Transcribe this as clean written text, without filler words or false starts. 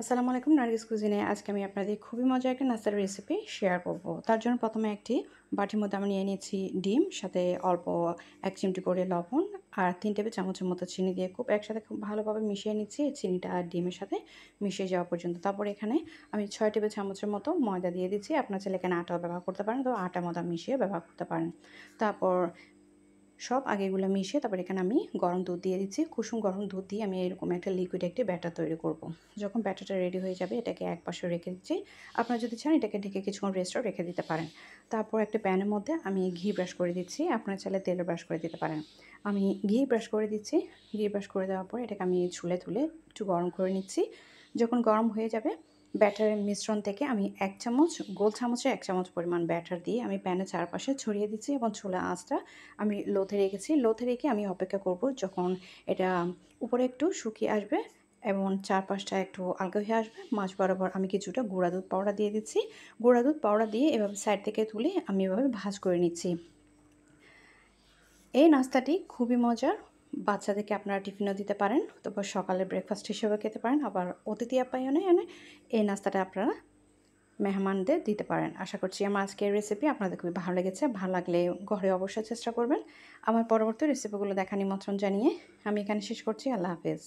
আসসালামু আলাইকুম নার্গিস কুজিনে আজকে আমি আপনাদের খুবই মজার একটা নাস্তার রেসিপি শেয়ার করব। তার জন্য প্রথমে একটি বাটির মধ্যে আমি নিয়ে নিয়েছি ডিম, সাথে অল্প 1 চিমটি করে লবণ আর 3 টেবিল চামচের মতো চিনি দিয়ে খুব একসাথে খুব ভালোভাবে মিশিয়ে নিচ্ছি চিনিটা আর ডিমের সাথে মিশিয়ে যাওয়া পর্যন্ত। তারপর এখানে আমি 6 টেবিল চামচের মতো ময়দা দিয়ে দিচ্ছি। আপনার চাইলে এখানে আটাও ব্যবহার করতে পারেন, তো আটা ময়দা মিশিয়ে ব্যবহার করতে পারেন। তারপর সব আগে এগুলো মিশিয়ে তারপর এখানে আমি গরম দুধ দিয়ে দিচ্ছি। কুসুম গরম দুধ দিয়ে আমি এরকম একটা লিকুইড একটি ব্যাটার তৈরি করব। যখন ব্যাটারটা রেডি হয়ে যাবে এটাকে একপাশে রেখে দিচ্ছি। আপনারা যদি চান এটাকে ঢেকে কিছুক্ষণ রেস্টও রেখে দিতে পারেন। তারপর একটা প্যানের মধ্যে আমি ঘি ব্রাশ করে দিচ্ছি। আপনারা চাইলে তেলে ব্রাশ করে দিতে পারেন। আমি ঘি ব্রাশ করে দিচ্ছি। ঘি ব্রাশ করে দেওয়ার পর এটাকে আমি ছুলে তুলে একটু গরম করে নিচ্ছি। যখন গরম হয়ে যাবে ব্যাটারের মিশ্রণ থেকে আমি 1 চামচ, গোল চামচে 1 চামচ পরিমাণ ব্যাটার দিয়ে আমি প্যানের চারপাশে ছড়িয়ে দিচ্ছি এবং চুলা আঁচটা আমি লোতে রেখেছি। লোতে রেখে আমি অপেক্ষা করব যখন এটা উপরে একটু শুকিয়ে আসবে এবং চারপাশটা একটু আলগা হয়ে আসবে। মাঝ বরাবর আমি কিছুটা গুঁড়া দুধ পাউডার দিয়ে দিচ্ছি। গুঁড়া দুধ পাউডার দিয়ে এভাবে সাইড থেকে তুলে আমি এভাবে ভাঁজ করে নিচ্ছি। এই নাস্তাটি খুবই মজার। বাচ্চাদেরকে আপনারা টিফিনও দিতে পারেন, তারপর সকালে ব্রেকফাস্ট হিসেবেও খেতে পারেন, আবার অতিথি আপ্যায়নে এনে এই নাস্তাটা আপনারা মেহমানদের দিতে পারেন। আশা করছি আমার আজকের রেসিপি আপনাদের খুবই ভালো লেগেছে। ভালো লাগলে ঘরে অবশ্যই চেষ্টা করবেন। আমার পরবর্তী রেসিপিগুলো দেখার নিমন্ত্রণ জানিয়ে আমি এখানে শেষ করছি। আল্লাহ হাফেজ।